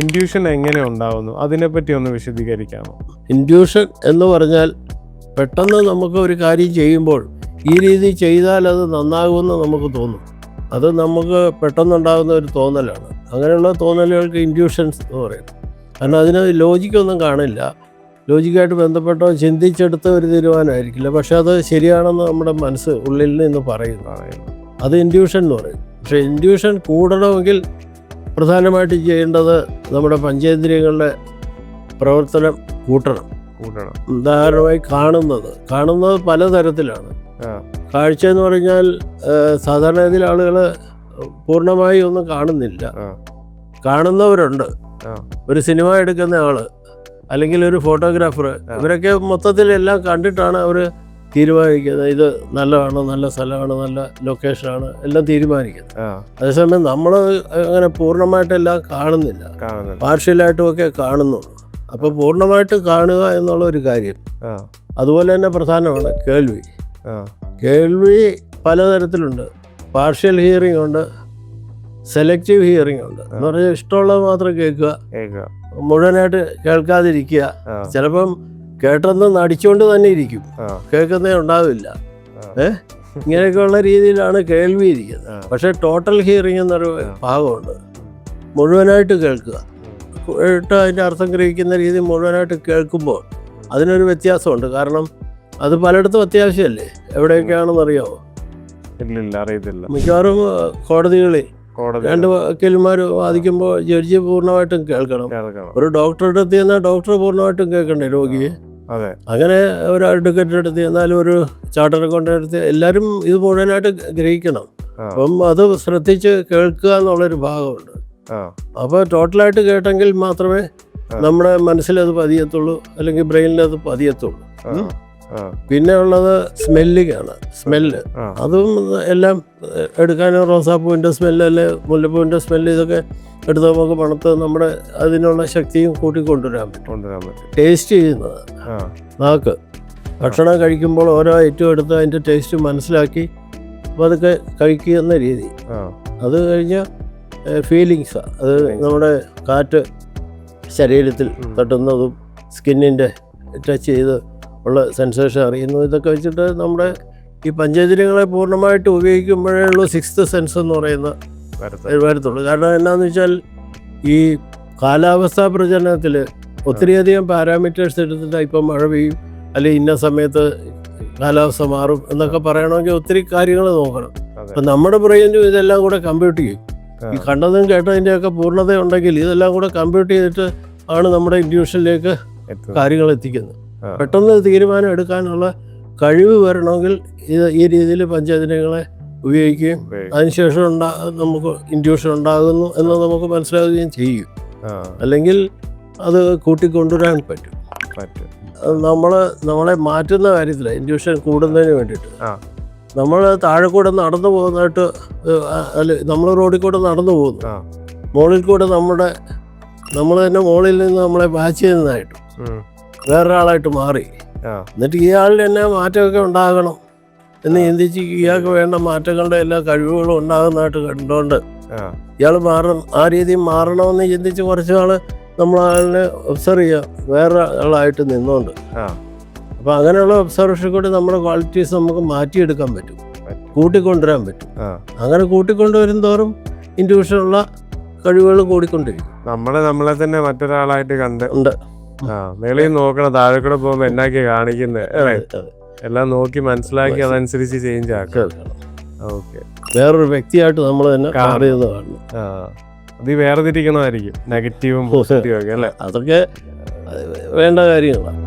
Intuition എങ്ങനെ ഉണ്ടാവുന്നു അതിനെപ്പറ്റി ഒന്ന് വിശദീകരിക്കാമോ? ഇൻഡ്യൂഷൻ എന്ന് പറഞ്ഞാൽ പെട്ടെന്ന് നമുക്ക് ഒരു കാര്യം ചെയ്യുമ്പോൾ ഈ രീതി ചെയ്താൽ അത് നന്നാകുമെന്ന് നമുക്ക് തോന്നും. അത് നമുക്ക് പെട്ടെന്നുണ്ടാകുന്ന ഒരു തോന്നലാണ്. അങ്ങനെയുള്ള തോന്നലുകൾക്ക് ഇൻഡ്യൂഷൻസ് എന്ന് പറയും. കാരണം അതിന് ലോജിക്കൊന്നും കാണില്ല. ലോജിക്കായിട്ട് ബന്ധപ്പെട്ടോ ചിന്തിച്ചെടുത്ത ഒരു തീരുമാനമായിരിക്കില്ല. പക്ഷെ അത് ശരിയാണെന്ന് നമ്മുടെ മനസ്സ് ഉള്ളിൽ നിന്ന് പറയുന്നു. അത് ഇൻഡ്യൂഷൻ എന്ന് പറയും. പക്ഷേ ഇൻഡ്യൂഷൻ കൂടണമെങ്കിൽ പ്രധാനമായിട്ട് ചെയ്യേണ്ടത് നമ്മുടെ പഞ്ചേന്ദ്രിയങ്ങളുടെ പ്രവർത്തനം കൂട്ടണം. ഉദാഹരണമായി കാണുന്നത് പലതരത്തിലാണ്. കാഴ്ച എന്ന് പറഞ്ഞാൽ സാധാരണഗതിയിൽ ആളുകൾ പൂർണ്ണമായി ഒന്നും കാണുന്നില്ല. കാണുന്നവരുണ്ട്. ഒരു സിനിമ എടുക്കുന്ന ആള് അല്ലെങ്കിൽ ഒരു ഫോട്ടോഗ്രാഫർ, ഇവരൊക്കെ മൊത്തത്തിൽ എല്ലാം കണ്ടിട്ടാണ് അവർ തീരുമാനിക്കുന്നത്. ഇത് നല്ലതാണ്, നല്ല സ്ഥലമാണ്, നല്ല ലൊക്കേഷനാണ്, എല്ലാം തീരുമാനിക്കുന്നത്. അതേസമയം നമ്മൾ അങ്ങനെ പൂർണ്ണമായിട്ടെല്ലാം കാണുന്നില്ല, പാർഷ്യലായിട്ടുമൊക്കെ കാണുന്നുള്ളൂ. അപ്പോൾ പൂർണ്ണമായിട്ട് കാണുക എന്നുള്ള ഒരു കാര്യം. അതുപോലെ തന്നെ പ്രധാനമാണ് കേൾവി പലതരത്തിലുണ്ട്. പാർഷ്യൽ ഹിയറിംഗ് ഉണ്ട്, സെലക്റ്റീവ് ഹിയറിംഗ് ഉണ്ട്. എന്ന് പറഞ്ഞാൽ ഇഷ്ടമുള്ളത് മാത്രം കേൾക്കുക, മുഴുവനായിട്ട് കേൾക്കാതിരിക്കുക. ചിലപ്പം കേട്ടെന്ന് നടിച്ചുകൊണ്ട് തന്നെ ഇരിക്കും, കേൾക്കുന്നേ ഉണ്ടാവില്ല. ഇങ്ങനെയൊക്കെയുള്ള രീതിയിലാണ് കേൾവി ഇരിക്കുന്നത്. പക്ഷേ ടോട്ടൽ ഹിയറിംഗ് എന്നൊരു ഭാഗമുണ്ട്. മുഴുവനായിട്ട് കേൾക്കുക, അതിൻ്റെ അർത്ഥം ഗ്രഹിക്കുന്ന രീതി മുഴുവനായിട്ട് കേൾക്കുമ്പോൾ അതിനൊരു വ്യത്യാസമുണ്ട്. കാരണം അത് പലയിടത്തും അത്യാവശ്യമല്ലേ. എവിടെയൊക്കെയാണെന്ന് അറിയാമോ? അറിയത്തില്ല. മിക്കവാറും കോടതികളിൽ രണ്ട് വക്കീലന്മാർ വാദിക്കുമ്പോൾ ജഡ്ജി പൂർണ്ണമായിട്ടും കേൾക്കണം. ഒരു ഡോക്ടറുടെ അടുത്ത് ചെന്നാൽ ഡോക്ടർ പൂർണ്ണമായിട്ടും കേൾക്കണ്ടേ രോഗിയെ? അങ്ങനെ ഒരു അഡ്വക്കേറ്റിൻ്റെ അടുത്ത് ചെന്നാലും ഒരു ചാർട്ടർ അക്കൗണ്ടിൻ്റെ അടുത്ത് എല്ലാവരും ഇത് മുഴുവനായിട്ട് ഗ്രഹിക്കണം. അപ്പം അത് ശ്രദ്ധിച്ച് കേൾക്കുക എന്നുള്ളൊരു ഭാഗമുണ്ട്. അപ്പോൾ ടോട്ടലായിട്ട് കേട്ടെങ്കിൽ മാത്രമേ നമ്മുടെ മനസ്സിലത് പതിയത്തുള്ളൂ, അല്ലെങ്കിൽ ബ്രെയിനിലത് പതിയത്തുള്ളൂ. പിന്നെ ഉള്ളത് സ്മെല്ലിംഗ് ആണ്. സ്മെല്ല് അതും എല്ലാം എടുക്കാനും, റോസാപ്പൂവിൻ്റെ സ്മെല്ല് അല്ലെ മുല്ലപ്പൂവിൻ്റെ സ്മെല്ല്, ഇതൊക്കെ എടുത്ത് നമുക്ക് മണത്ത് നമ്മുടെ അതിനുള്ള ശക്തിയും കൂട്ടിക്കൊണ്ടുവരാൻ പറ്റും. ടേസ്റ്റ് ചെയ്യുന്നത് നാക്ക് ഭക്ഷണം കഴിക്കുമ്പോൾ ഓരോ ഐറ്റം എടുത്ത് അതിൻ്റെ ടേസ്റ്റ് മനസ്സിലാക്കി അപ്പോൾ അതൊക്കെ കഴിക്കുന്ന രീതി. അത് കഴിഞ്ഞ് ഫീലിങ്സാണ്. അത് നമ്മുടെ കാറ്റ് ശരീരത്തിൽ തട്ടുന്നതും സ്കിന്നിൻ്റെ ടച്ച് ചെയ്ത് ഉള്ള സെൻസേഷൻ അറിയുന്നു. ഇതൊക്കെ വെച്ചിട്ട് നമ്മുടെ ഈ പഞ്ചേന്ദ്രിയങ്ങളെ പൂർണ്ണമായിട്ട് ഉപയോഗിക്കുമ്പോഴേ ഉള്ളൂ സിക്സ്ത് സെൻസ് എന്ന് പറയുന്ന വരത്തുള്ളൂ. കാരണം എന്താണെന്ന് വെച്ചാൽ ഈ കാലാവസ്ഥാ പ്രചരണത്തിൽ ഒത്തിരിയധികം പാരാമീറ്റേഴ്സ് എടുത്തിട്ട് ഇപ്പം മഴ പെയ്യും അല്ലെങ്കിൽ ഇന്ന സമയത്ത് കാലാവസ്ഥ മാറും എന്നൊക്കെ പറയണമെങ്കിൽ ഒത്തിരി കാര്യങ്ങൾ നോക്കണം. അപ്പം നമ്മുടെ ബ്രെയിനും ഇതെല്ലാം കൂടെ കമ്പ്യൂട്ട് ചെയ്യും. ഈ കണ്ടതും കേട്ടതിൻ്റെയൊക്കെ പൂർണ്ണത ഉണ്ടെങ്കിൽ ഇതെല്ലാം കൂടെ കമ്പ്യൂട്ട് ചെയ്തിട്ട് ആണ് നമ്മുടെ ഇൻഡ്യൂഷനിലേക്ക് കാര്യങ്ങൾ എത്തിക്കുന്നത്. പെട്ടെന്ന് തീരുമാനം എടുക്കാനുള്ള കഴിവ് വരണമെങ്കിൽ ഈ രീതിയിൽ പഞ്ചേന്ദ്രിയങ്ങളെ ഉപയോഗിക്കുകയും അതിനുശേഷം നമുക്ക് ഇൻഡ്യൂഷൻ ഉണ്ടാകുന്നു എന്ന് നമുക്ക് മനസ്സിലാവുകയും ചെയ്യും. അല്ലെങ്കിൽ അത് കൂട്ടിക്കൊണ്ടുവരാൻ പറ്റും. നമ്മളെ മാറ്റുന്ന കാര്യത്തിൽ ഇൻഡ്യൂഷൻ കൂടുന്നതിന് വേണ്ടിയിട്ട് നമ്മൾ താഴെ കൂടെ നടന്നു പോകുന്നതായിട്ട് അല്ല, നമ്മൾ റോഡിൽ കൂടെ നടന്നു പോകുന്നു, മുകളിൽ കൂടെ നമ്മൾ തന്നെ മുകളിൽ നിന്ന് നമ്മളെ വാച്ച് ചെയ്യുന്നതായിട്ടും വേറൊരാളായിട്ട് മാറി. എന്നിട്ട് ഇയാളിൽ തന്നെ മാറ്റമൊക്കെ ഉണ്ടാകണം എന്ന് ചിന്തിച്ച് ഇയാൾക്ക് വേണ്ട മാറ്റങ്ങളുടെ എല്ലാ കഴിവുകളും ഉണ്ടാകുന്നതായിട്ട് കണ്ടുകൊണ്ട് ഇയാൾ ആ രീതിയിൽ മാറണമെന്ന് ചിന്തിച്ച് കുറച്ച് നാൾ നമ്മളാളിനെ ഒബ്സർവ് ചെയ്യുക, വേറെ ആളായിട്ട് നിന്നുകൊണ്ട്. അപ്പോൾ അങ്ങനെയുള്ള ഒബ്സർവേഷൻ കൂടി നമ്മുടെ ക്വാളിറ്റീസ് നമുക്ക് മാറ്റിയെടുക്കാൻ പറ്റും, കൂട്ടിക്കൊണ്ടുവരാൻ പറ്റും. അങ്ങനെ കൂട്ടിക്കൊണ്ടുവരും തോറും ഇൻഡ്യൂഷനുള്ള കഴിവുകൾ കൂടിക്കൊണ്ടിരിക്കും. നമ്മളെ തന്നെ മറ്റൊരാളായിട്ട് ഉണ്ട്. മേളിൽ നോക്കണം, താഴെ കൂടെ പോകുമ്പോ എന്നാക്കി കാണിക്കുന്നത് എല്ലാം നോക്കി മനസ്സിലാക്കി അതനുസരിച്ച് ചേഞ്ച് ആക്കുക. ഓക്കെ, വേറൊരു വ്യക്തിയായിട്ട് നമ്മൾ തന്നെ അറിയുന്നതാണ്. അത് വേർതിരിക്കണമായിരിക്കും നെഗറ്റീവും പോസിറ്റീവും ഒക്കെ അല്ലേ? അതൊക്കെ വേണ്ട കാര്യങ്ങളാണ്.